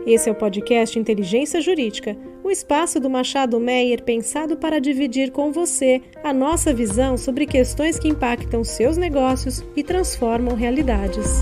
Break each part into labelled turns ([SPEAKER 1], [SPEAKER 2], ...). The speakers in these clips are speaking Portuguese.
[SPEAKER 1] Esse é o podcast Inteligência Jurídica, o espaço do Machado Meyer pensado para dividir com você a nossa visão sobre questões que impactam seus negócios e transformam realidades.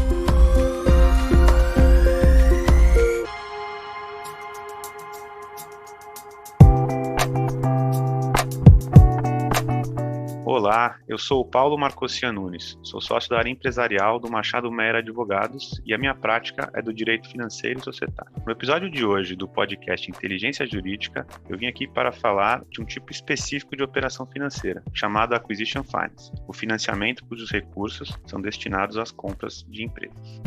[SPEAKER 2] Olá, eu sou o Paulo Marcocian Nunes, sou sócio da área empresarial do Machado Meyer Advogados e a minha prática é do direito financeiro e societário. No episódio de hoje do podcast Inteligência Jurídica, eu vim aqui para falar de um tipo específico de operação financeira, chamado Acquisition Finance, o financiamento cujos recursos são destinados às compras de empresas.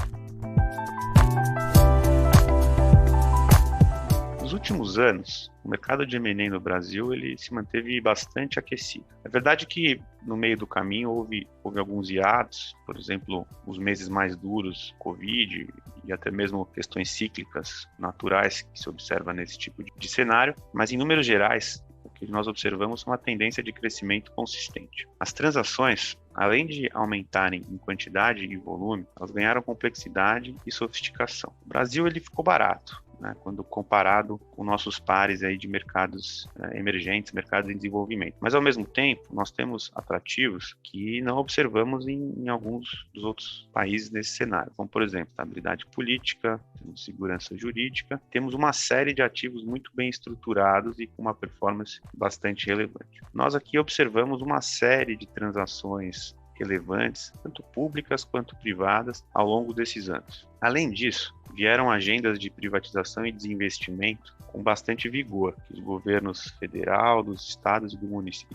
[SPEAKER 2] Nos últimos anos, o mercado de M&A no Brasil ele se manteve bastante aquecido. É verdade que no meio do caminho houve alguns hiatos, por exemplo, os meses mais duros, Covid e até mesmo questões cíclicas naturais que se observa nesse tipo de cenário, mas em números gerais, o que nós observamos é uma tendência de crescimento consistente. As transações, além de aumentarem em quantidade e volume, elas ganharam complexidade e sofisticação. O Brasil ele ficou barato, quando comparado com nossos pares aí de mercados emergentes, mercados em desenvolvimento. Mas, ao mesmo tempo, nós temos atrativos que não observamos em alguns dos outros países nesse cenário, como, por exemplo, estabilidade política, temos segurança jurídica, temos uma série de ativos muito bem estruturados e com uma performance bastante relevante. Nós aqui observamos uma série de transações relevantes, tanto públicas quanto privadas, ao longo desses anos. Além disso, vieram agendas de privatização e desinvestimento com bastante vigor, que os governos federal, dos estados e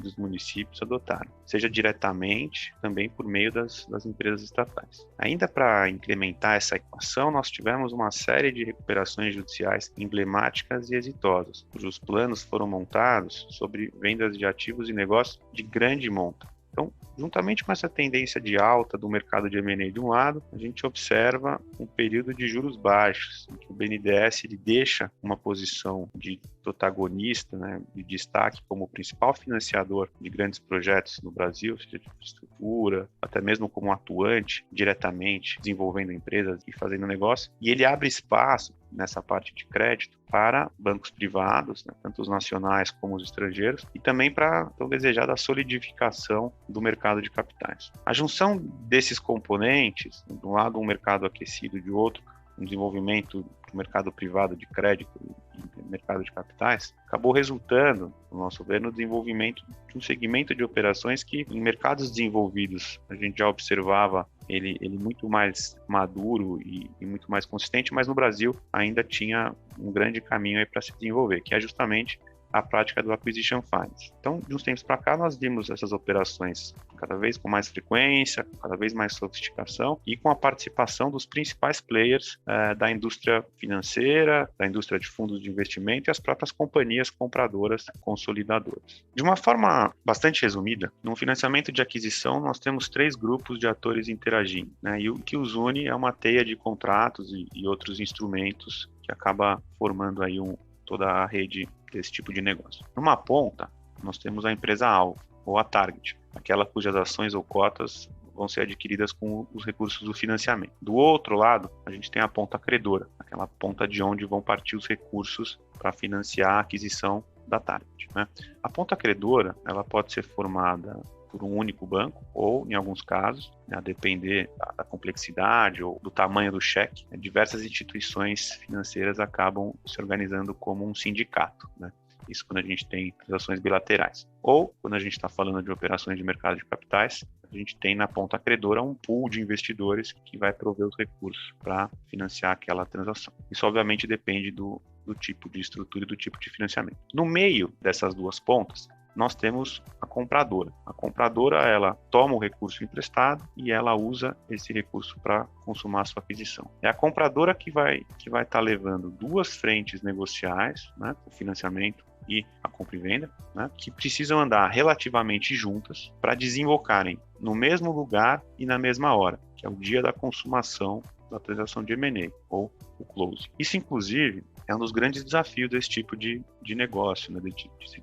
[SPEAKER 2] dos municípios adotaram, seja diretamente, também por meio das empresas estatais. Ainda para incrementar essa equação, nós tivemos uma série de recuperações judiciais emblemáticas e exitosas, cujos planos foram montados sobre vendas de ativos e negócios de grande monta. Então, juntamente com essa tendência de alta do mercado de M&A de um lado, a gente observa um período de juros baixos, em que o BNDES ele deixa uma posição de protagonista, de destaque como o principal financiador de grandes projetos no Brasil, seja de infraestrutura, até mesmo como atuante diretamente, desenvolvendo empresas e fazendo negócio, e ele abre espaço nessa parte de crédito para bancos privados, tanto os nacionais como os estrangeiros, e também para a tão desejada solidificação do mercado de capitais. A junção desses componentes, de um lado um mercado aquecido, de outro um desenvolvimento do mercado privado de crédito e mercado de capitais, acabou resultando, no nosso ver, no desenvolvimento de um segmento de operações que, em mercados desenvolvidos, a gente já observava ele muito mais maduro e muito mais consistente, mas no Brasil ainda tinha um grande caminho aí para se desenvolver, que é justamente a prática do Acquisition Finance. Então, de uns tempos para cá, nós vimos essas operações cada vez com mais frequência, cada vez mais sofisticação e com a participação dos principais players da indústria financeira, da indústria de fundos de investimento e as próprias companhias compradoras consolidadoras. De uma forma bastante resumida, no financiamento de aquisição, nós temos 3 grupos de atores interagindo, e o que os une é uma teia de contratos e outros instrumentos que acaba formando aí toda a rede desse tipo de negócio. Numa ponta, nós temos a empresa-alvo, ou a target, aquela cujas ações ou cotas vão ser adquiridas com os recursos do financiamento. Do outro lado, a gente tem a ponta credora, aquela ponta de onde vão partir os recursos para financiar a aquisição da target. A ponta credora, ela pode ser formada por um único banco, ou, em alguns casos, a depender da complexidade ou do tamanho do cheque, diversas instituições financeiras acabam se organizando como um sindicato. Isso quando a gente tem transações bilaterais. Ou, quando a gente está falando de operações de mercado de capitais, a gente tem na ponta credora um pool de investidores que vai prover os recursos para financiar aquela transação. Isso, obviamente, depende do tipo de estrutura e do tipo de financiamento. No meio dessas duas pontas, nós temos a compradora. A compradora, ela toma o recurso emprestado e ela usa esse recurso para consumar a sua aquisição. É a compradora que vai estar levando duas frentes negociais, o financiamento e a compra e venda, que precisam andar relativamente juntas para desembocarem no mesmo lugar e na mesma hora, que é o dia da consumação da transação de M&A, ou o close. Isso, inclusive, é um dos grandes desafios desse tipo de negócio,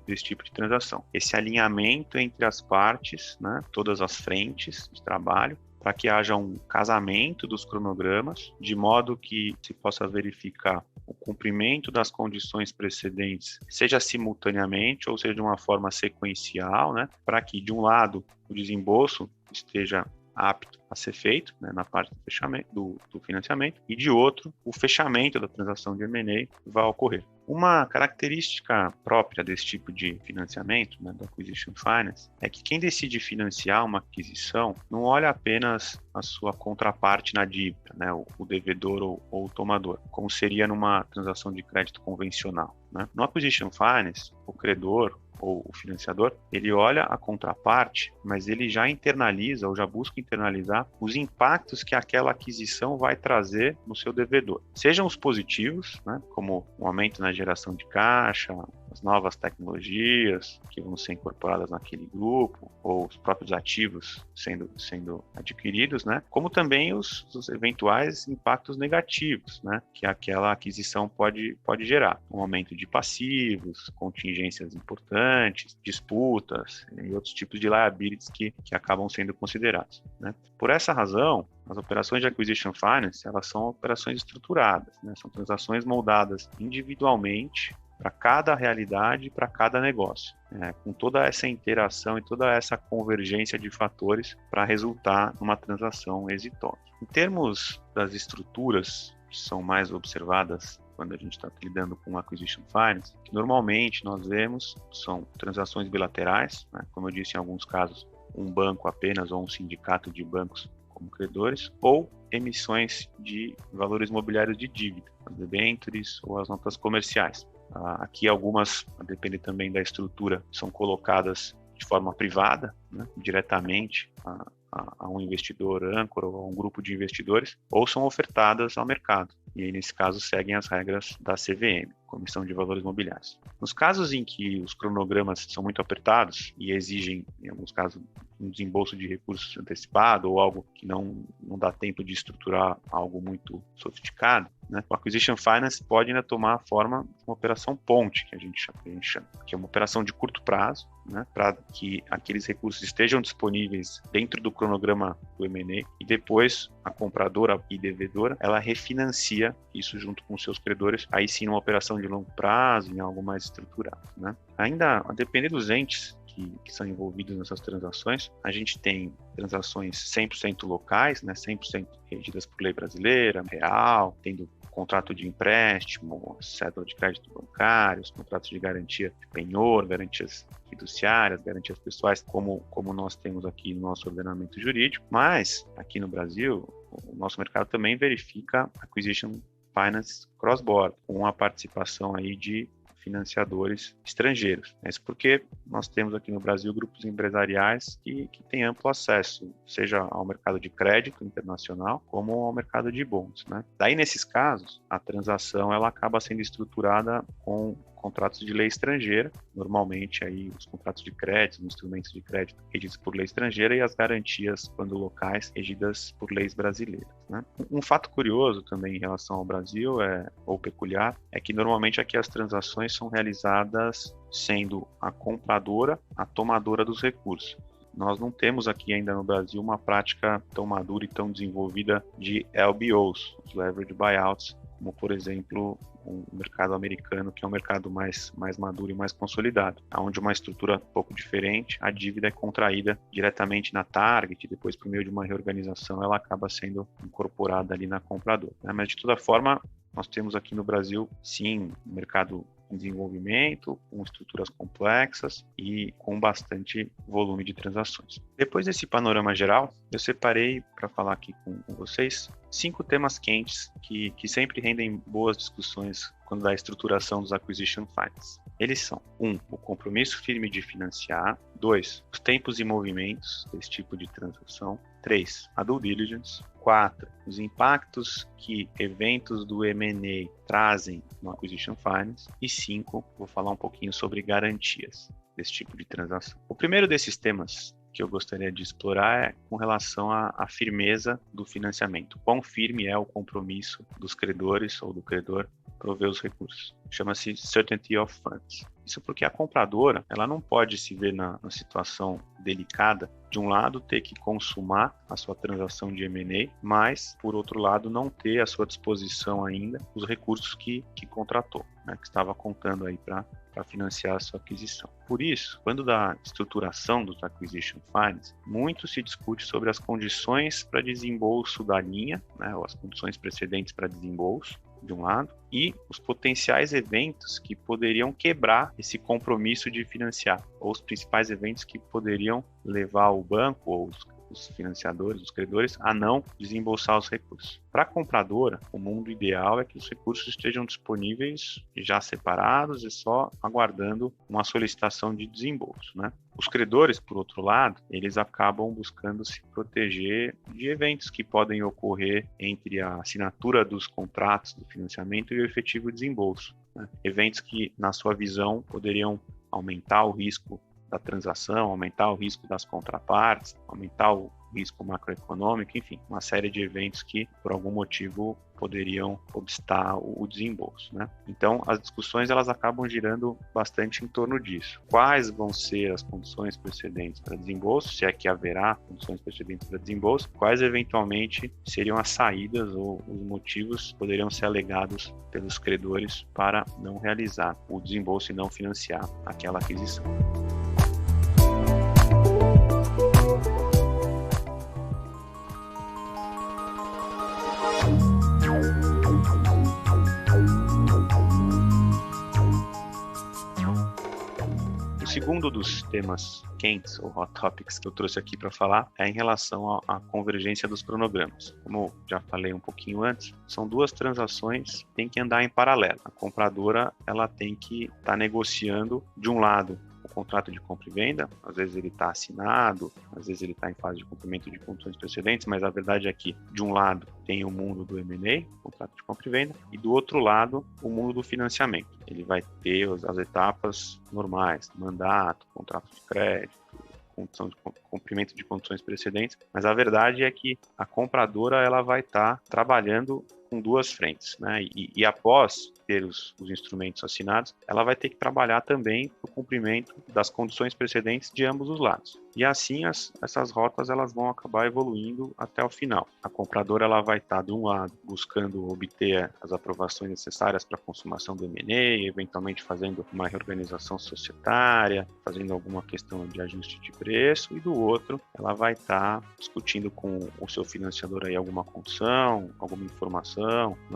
[SPEAKER 2] desse tipo de transação. Esse alinhamento entre as partes, todas as frentes de trabalho, para que haja um casamento dos cronogramas, de modo que se possa verificar o cumprimento das condições precedentes, seja simultaneamente ou seja de uma forma sequencial, né, para que, de um lado, o desembolso esteja apto a ser feito, né, na parte do fechamento, do financiamento, e de outro, o fechamento da transação de M&A vai ocorrer. Uma característica própria desse tipo de financiamento, né, do Acquisition Finance, é que quem decide financiar uma aquisição não olha apenas a sua contraparte na dívida, né, o devedor ou o tomador, como seria numa transação de crédito convencional, né? No Acquisition Finance, o credor ou o financiador, ele olha a contraparte, mas ele já internaliza ou já busca internalizar os impactos que aquela aquisição vai trazer no seu devedor. Sejam os positivos, né, como o aumento na geração de caixa, as novas tecnologias que vão ser incorporadas naquele grupo, ou os próprios ativos sendo adquiridos, né, como também os eventuais impactos negativos, né, que aquela aquisição pode gerar. Um aumento de passivos, contingências importantes, disputas e outros tipos de liabilities que acabam sendo considerados, né. Por essa razão, as operações de Acquisition Finance, elas são operações estruturadas, né, são transações moldadas individualmente para cada realidade, para cada negócio, com toda essa interação e toda essa convergência de fatores para resultar numa transação exitosa. Em termos das estruturas que são mais observadas quando a gente está lidando com Acquisition Finance, que normalmente nós vemos são transações bilaterais, né, como eu disse em alguns casos, um banco apenas ou um sindicato de bancos como credores, ou emissões de valores imobiliários de dívida, as debêntures ou as notas comerciais. Aqui algumas, a depender também da estrutura, são colocadas de forma privada, né, diretamente a um investidor âncora ou a um grupo de investidores, ou são ofertadas ao mercado. E aí, nesse caso, seguem as regras da CVM, Comissão de Valores Mobiliários. Nos casos em que os cronogramas são muito apertados e exigem, em alguns casos, um desembolso de recursos antecipado ou algo que não dá tempo de estruturar algo muito sofisticado, né, o Acquisition Finance pode ainda tomar a forma de uma operação ponte, que a gente chama, que é uma operação de curto prazo, né, para que aqueles recursos estejam disponíveis dentro do cronograma do M&A e depois a compradora e devedora, ela refinancia isso junto com seus credores, aí sim uma operação de longo prazo, em algo mais estruturado, né. Ainda, a depender dos entes que são envolvidos nessas transações, a gente tem transações 100% locais, né, 100% regidas por lei brasileira, real, tendo contrato de empréstimo, cédula de crédito bancário, os contratos de garantia de penhor, garantias fiduciárias, garantias pessoais, como nós temos aqui no nosso ordenamento jurídico. Mas, aqui no Brasil, o nosso mercado também verifica Acquisition Finance cross-border, com a participação aí de financiadores estrangeiros. Isso porque nós temos aqui no Brasil grupos empresariais que têm amplo acesso, seja ao mercado de crédito internacional, como ao mercado de bons, né? Daí, nesses casos, a transação ela acaba sendo estruturada com contratos de lei estrangeira, normalmente aí os contratos de crédito, instrumentos de crédito regidos por lei estrangeira e as garantias, quando locais, regidas por leis brasileiras, né? Um fato curioso também em relação ao Brasil, ou peculiar, é que normalmente aqui as transações são realizadas sendo a compradora a tomadora dos recursos. Nós não temos aqui ainda no Brasil uma prática tão madura e tão desenvolvida de LBOs, os Leveraged Buyouts, como, por exemplo, o mercado americano, que é um mercado mais maduro e mais consolidado, onde uma estrutura um pouco diferente, a dívida é contraída diretamente na Target, e depois, por meio de uma reorganização, ela acaba sendo incorporada ali na compradora, né? Mas, de toda forma, nós temos aqui no Brasil, sim, um mercado em desenvolvimento, com estruturas complexas e com bastante volume de transações. Depois desse panorama geral, eu separei para falar aqui com vocês 5 temas quentes que sempre rendem boas discussões quando da estruturação dos Acquisition Finance. Eles são: 1. O compromisso firme de financiar. 2. Os tempos e movimentos desse tipo de transação. 3. A due diligence. 4. Os impactos que eventos do M&A trazem no Acquisition Finance. E 5. Vou falar um pouquinho sobre garantias desse tipo de transação. O primeiro desses temas que eu gostaria de explorar é com relação à firmeza do financiamento. Quão firme é o compromisso dos credores ou do credor prover os recursos. Chama-se Certainty of Funds. Isso porque a compradora, ela não pode se ver na situação delicada, de um lado ter que consumar a sua transação de M&A, mas, por outro lado, não ter à sua disposição ainda os recursos que contratou, né, que estava contando aí para financiar a sua aquisição. Por isso, quando da estruturação dos Acquisition Finance, muito se discute sobre as condições para desembolso da linha, né, ou as condições precedentes para desembolso, de um lado, e os potenciais eventos que poderiam quebrar esse compromisso de financiar, ou os principais eventos que poderiam levar o banco ou os financiadores, os credores, a não desembolsar os recursos. Para a compradora, o mundo ideal é que os recursos estejam disponíveis já separados e só aguardando uma solicitação de desembolso, né? Os credores, por outro lado, eles acabam buscando se proteger de eventos que podem ocorrer entre a assinatura dos contratos do financiamento e o efetivo desembolso, né? Eventos que, na sua visão, poderiam aumentar o risco da transação, aumentar o risco das contrapartes, aumentar o risco macroeconômico, enfim, uma série de eventos que, por algum motivo, poderiam obstar o desembolso, né? Então, as discussões elas acabam girando bastante em torno disso. Quais vão ser as condições precedentes para desembolso, se é que haverá condições precedentes para desembolso, quais eventualmente seriam as saídas ou os motivos que poderiam ser alegados pelos credores para não realizar o desembolso e não financiar aquela aquisição. O segundo dos temas quentes, ou hot topics, que eu trouxe aqui para falar, é em relação à convergência dos cronogramas. Como já falei um pouquinho antes, são duas transações que têm que andar em paralelo. A compradora ela tem que estar negociando, de um lado, o contrato de compra e venda, às vezes ele está assinado, às vezes ele está em fase de cumprimento de condições precedentes, mas a verdade é que, de um lado, tem o mundo do M&A, contrato de compra e venda, e do outro lado, o mundo do financiamento. Ele vai ter as etapas normais, mandato, contrato de crédito, condição de cumprimento de condições precedentes, mas a verdade é que a compradora ela vai estar trabalhando com duas frentes, né? E após ter os instrumentos assinados, ela vai ter que trabalhar também para o cumprimento das condições precedentes de ambos os lados. E assim essas rotas elas vão acabar evoluindo até o final. A compradora ela vai estar, de um lado, buscando obter as aprovações necessárias para a consumação do M&A, eventualmente fazendo uma reorganização societária, fazendo alguma questão de ajuste de preço, e do outro, ela vai estar discutindo com o seu financiador aí alguma condição, alguma informação.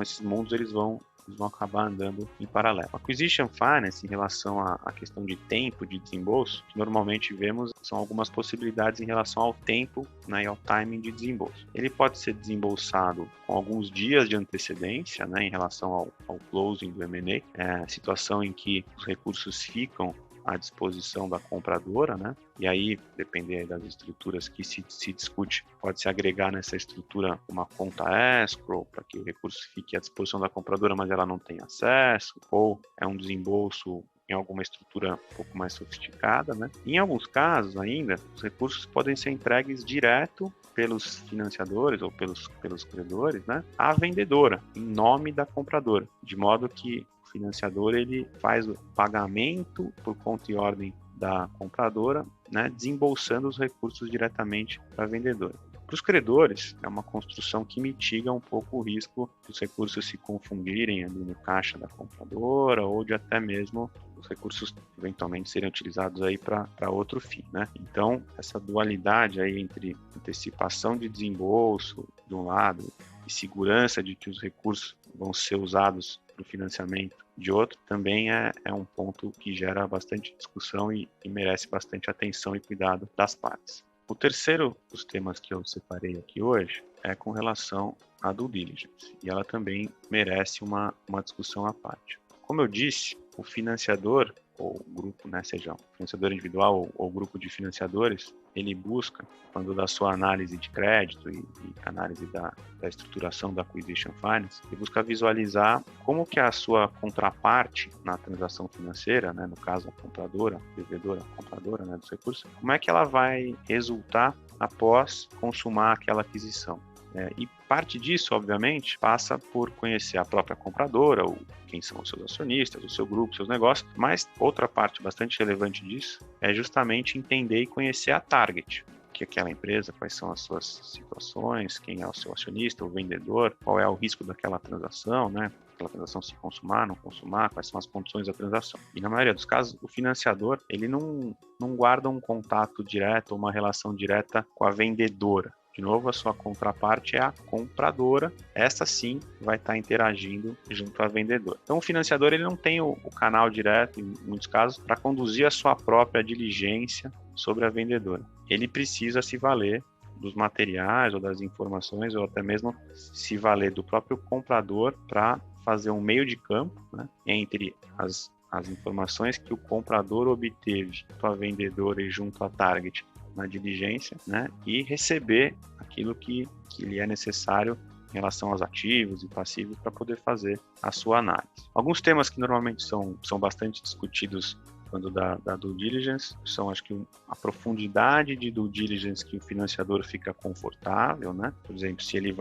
[SPEAKER 2] Esses mundos eles vão acabar andando em paralelo. Acquisition Finance, em relação à questão de tempo de desembolso, que normalmente vemos são algumas possibilidades em relação ao tempo, né, e ao timing de desembolso. Ele pode ser desembolsado com alguns dias de antecedência, né, em relação ao closing do M&A, situação em que os recursos ficam à disposição da compradora, né? E aí, dependendo das estruturas que se discute, pode-se agregar nessa estrutura uma conta escrow para que o recurso fique à disposição da compradora, mas ela não tem acesso, ou é um desembolso em alguma estrutura um pouco mais sofisticada, né? Em alguns casos ainda, os recursos podem ser entregues direto pelos financiadores ou pelos credores, né, à vendedora, em nome da compradora, de modo que financiador ele faz o pagamento por conta e ordem da compradora, né, desembolsando os recursos diretamente para a vendedora. Para os credores, é uma construção que mitiga um pouco o risco dos recursos se confundirem ali no caixa da compradora ou de até mesmo os recursos eventualmente serem utilizados aí para outro fim, né? Então, essa dualidade aí entre antecipação de desembolso de um lado e segurança de que os recursos vão ser usados para o financiamento de outro, também é um ponto que gera bastante discussão e merece bastante atenção e cuidado das partes. O terceiro dos temas que eu separei aqui hoje é com relação à due diligence, e ela também merece uma discussão à parte. Como eu disse, o financiador, ou grupo, né, seja um financiador individual ou grupo de financiadores, ele busca, quando da sua análise de crédito e análise da estruturação da Acquisition Finance, ele busca visualizar como que a sua contraparte na transação financeira, né, no caso a compradora, a devedora, a compradora, né, dos recursos, como é que ela vai resultar após consumar aquela aquisição. E parte disso, obviamente, passa por conhecer a própria compradora, quem são os seus acionistas, o seu grupo, seus negócios, mas outra parte bastante relevante disso é justamente entender e conhecer a target, que é aquela empresa, quais são as suas situações, quem é o seu acionista, o vendedor, qual é o risco daquela transação, né? Aquela transação se consumar, não consumar, quais são as condições da transação. E na maioria dos casos, o financiador, ele não guarda um contato direto ou uma relação direta com a vendedora. De novo, a sua contraparte é a compradora. Essa sim vai estar interagindo junto à vendedora. Então, o financiador ele não tem o canal direto, em muitos casos, para conduzir a sua própria diligência sobre a vendedora. Ele precisa se valer dos materiais ou das informações, ou até mesmo se valer do próprio comprador para fazer um meio de campo, né, entre as informações que o comprador obteve junto à vendedora e junto à target na diligência, né, e receber aquilo que lhe é necessário em relação aos ativos e passivos para poder fazer a sua análise. Alguns temas que normalmente são bastante discutidos quando da due diligence são, acho que, a profundidade de due diligence que o financiador fica confortável, né? Por exemplo, se ele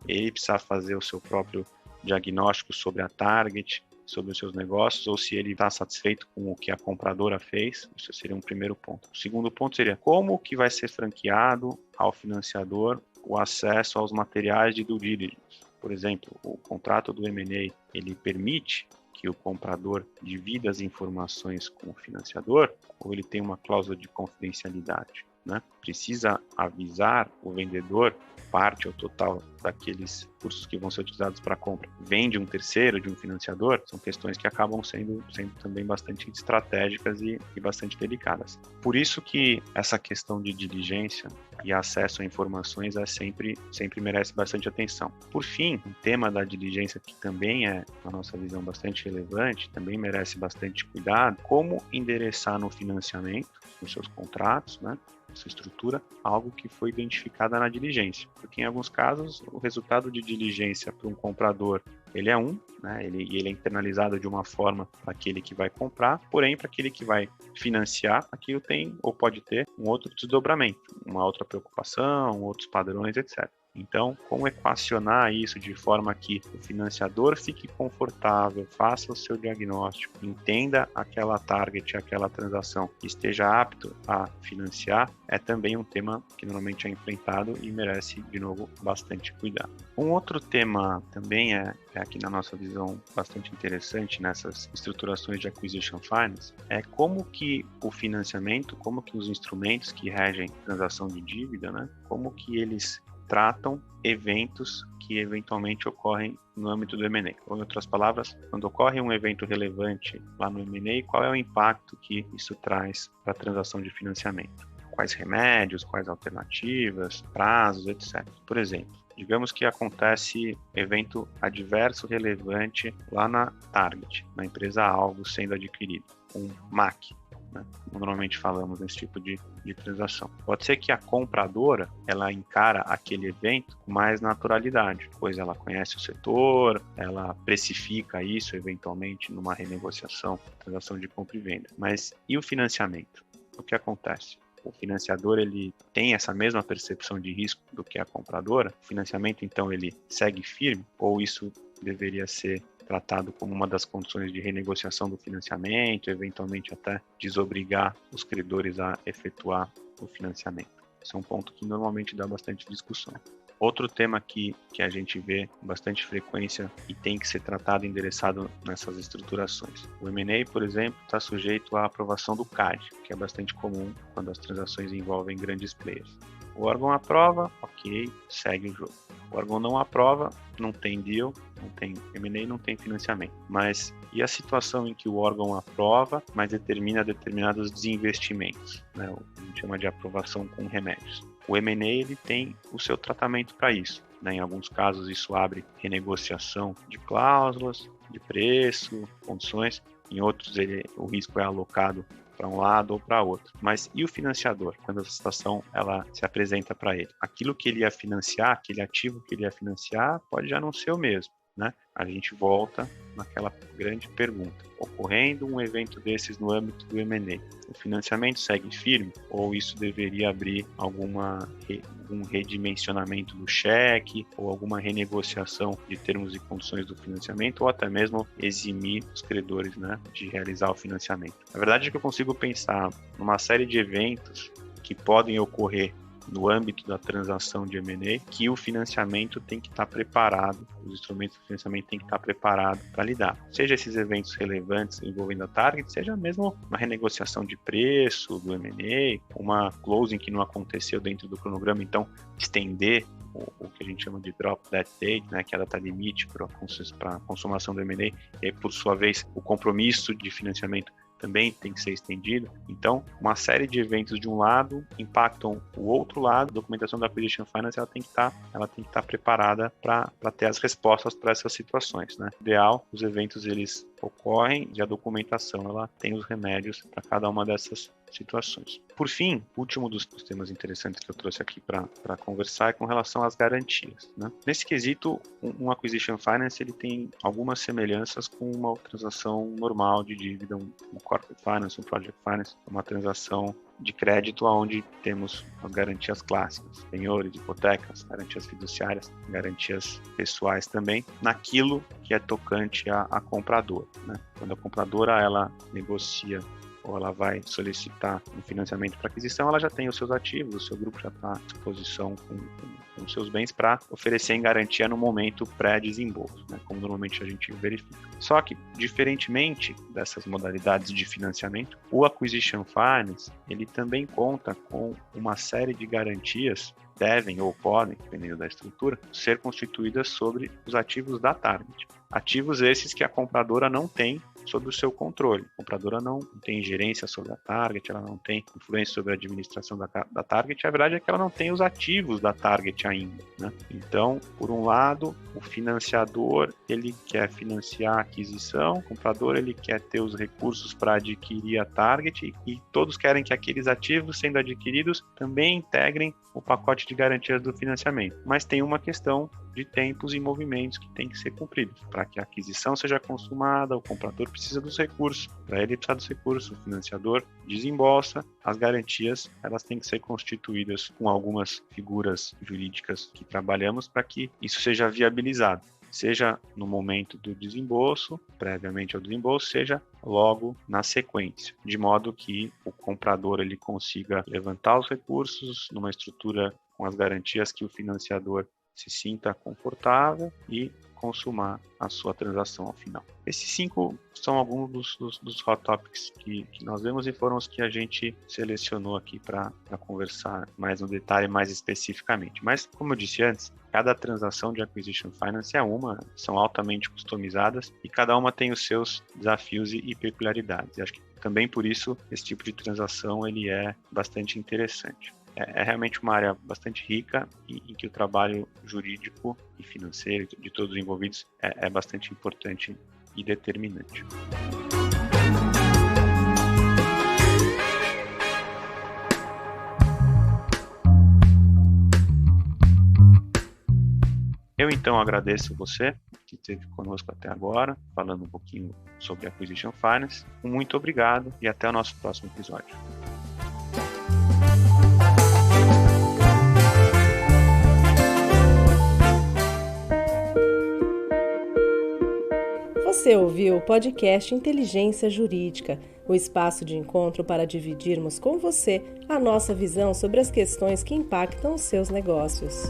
[SPEAKER 2] precisar fazer o seu próprio diagnóstico sobre a target, sobre os seus negócios, ou se ele está satisfeito com o que a compradora fez. Isso seria um primeiro ponto. O segundo ponto seria como que vai ser franqueado ao financiador o acesso aos materiais de due diligence. Por exemplo, o contrato do M&A, ele permite que o comprador divida as informações com o financiador, ou ele tem uma cláusula de confidencialidade, né? Precisa avisar o vendedor parte ou total daqueles cursos que vão ser utilizados para compra vem de um terceiro, de um financiador. São questões que acabam sendo também bastante estratégicas e bastante delicadas. Por isso que essa questão de diligência e acesso a informações sempre merece bastante atenção. Por fim, o tema da diligência, que também é, na nossa visão, bastante relevante, também merece bastante cuidado, como endereçar no financiamento, nos seus contratos, né, sua estrutura, algo que foi identificado na diligência. Porque em alguns casos, o resultado de diligência para um comprador, ele é né, ele é internalizado de uma forma para aquele que vai comprar, porém, para aquele que vai financiar, aquilo tem ou pode ter um outro desdobramento, uma outra preocupação, outros padrões, etc. Então, como equacionar isso de forma que o financiador fique confortável, faça o seu diagnóstico, entenda aquela target, aquela transação, esteja apto a financiar, é também um tema que normalmente é enfrentado e merece, de novo, bastante cuidado. Um outro tema também é aqui na nossa visão bastante interessante nessas estruturações de acquisition finance, é como que o financiamento, como que os instrumentos que regem transação de dívida, né, como que eles tratam eventos que eventualmente ocorrem no âmbito do M&A. Ou, em outras palavras, quando ocorre um evento relevante lá no M&A, qual é o impacto que isso traz para a transação de financiamento? Quais remédios, quais alternativas, prazos, etc. Por exemplo, digamos que acontece evento adverso relevante lá na Target, na empresa alvo sendo adquirido, um MAC. Né? Normalmente falamos nesse tipo de transação. Pode ser que a compradora ela encara aquele evento com mais naturalidade, pois ela conhece o setor, ela precifica isso eventualmente numa renegociação, transação de compra e venda. Mas e o financiamento? O que acontece? O financiador ele tem essa mesma percepção de risco do que a compradora? O financiamento então ele segue firme ou isso deveria ser tratado como uma das condições de renegociação do financiamento, eventualmente até desobrigar os credores a efetuar o financiamento. Esse é um ponto que normalmente dá bastante discussão. Outro tema que a gente vê com bastante frequência e tem que ser tratado e endereçado nessas estruturações. O M&A, por exemplo, está sujeito à aprovação do CAD, que é bastante comum quando as transações envolvem grandes players. O órgão aprova, ok, segue o jogo. O órgão não aprova, não tem deal, não tem M&A, não tem financiamento. Mas e a situação em que o órgão aprova, mas determina determinados desinvestimentos, né? A gente chama de aprovação com remédios. O M&A ele tem o seu tratamento para isso, né? Em alguns casos isso abre renegociação de cláusulas, de preço, condições. Em outros o risco é alocado para um lado ou para outro. Mas e o financiador, quando a situação ela se apresenta para ele? Aquilo que ele ia financiar, aquele ativo que ele ia financiar, pode já não ser o mesmo. né? A gente volta naquela grande pergunta. Ocorrendo um evento desses no âmbito do M&A, o financiamento segue firme ou isso deveria abrir algum redimensionamento do cheque ou alguma renegociação de termos e condições do financiamento ou até mesmo eximir os credores, né, de realizar o financiamento? A verdade é que eu consigo pensar numa série de eventos que podem ocorrer no âmbito da transação de M&A, que o financiamento tem que estar preparado, os instrumentos de financiamento têm que estar preparados para lidar. Seja esses eventos relevantes envolvendo a target, seja mesmo uma renegociação de preço do M&A, uma closing que não aconteceu dentro do cronograma, então estender o que a gente chama de drop that date, né, que é a data limite para a consumação do M&A, e aí, por sua vez, o compromisso de financiamento também tem que ser estendido. Então, uma série de eventos de um lado impactam o outro lado. A documentação da Acquisition Finance ela tem que estar preparada para ter as respostas para essas situações, né? Ideal, os eventos eles ocorrem e a documentação ela tem os remédios para cada uma dessas situações. Por fim, o último dos temas interessantes que eu trouxe aqui para conversar é com relação às garantias, né? Nesse quesito, um Acquisition Finance ele tem algumas semelhanças com uma transação normal de dívida, um Corporate Finance, um Project Finance, uma transação de crédito onde temos as garantias clássicas, penhores, hipotecas, garantias fiduciárias, garantias pessoais também, naquilo que é tocante à compradora, né? Quando a compradora ela negocia ou ela vai solicitar um financiamento para aquisição, ela já tem os seus ativos, o seu grupo já está à disposição com os seus bens para oferecer em garantia no momento pré-desembolso, né, como normalmente a gente verifica. Só que, diferentemente dessas modalidades de financiamento, o Acquisition Finance, ele também conta com uma série de garantias devem ou podem, dependendo da estrutura, ser constituídas sobre os ativos da target. Ativos esses que a compradora não tem sob o seu controle. A compradora não tem gerência sobre a target, ela não tem influência sobre a administração da target. A verdade é que ela não tem os ativos da target ainda, né? Então, por um lado, o financiador ele quer financiar a aquisição, o comprador ele quer ter os recursos para adquirir a target e todos querem que aqueles ativos sendo adquiridos também integrem o pacote de garantias do financiamento. Mas tem uma questão de tempos e movimentos que tem que ser cumpridos. Para que a aquisição seja consumada, o comprador precisa dos recursos. Para ele precisar dos recursos, o financiador desembolsa. As garantias elas têm que ser constituídas com algumas figuras jurídicas que trabalhamos para que isso seja viabilizado. Seja no momento do desembolso, previamente ao desembolso, seja logo na sequência, de modo que o comprador ele consiga levantar os recursos numa estrutura com as garantias que o financiador se sinta confortável e consumar a sua transação ao final. Esses 5 são alguns dos hot topics que nós vemos e foram os que a gente selecionou aqui para conversar mais no detalhe, mais especificamente. Mas, como eu disse antes, cada transação de Acquisition Finance são altamente customizadas e cada uma tem os seus desafios e peculiaridades. E acho que também por isso esse tipo de transação ele é bastante interessante. É realmente uma área bastante rica e em que o trabalho jurídico e financeiro de todos os envolvidos é bastante importante e determinante. Eu então agradeço você que esteve conosco até agora, falando um pouquinho sobre Acquisition Finance. Muito obrigado e até o nosso próximo episódio.
[SPEAKER 1] Você ouviu o podcast Inteligência Jurídica, o espaço de encontro para dividirmos com você a nossa visão sobre as questões que impactam os seus negócios.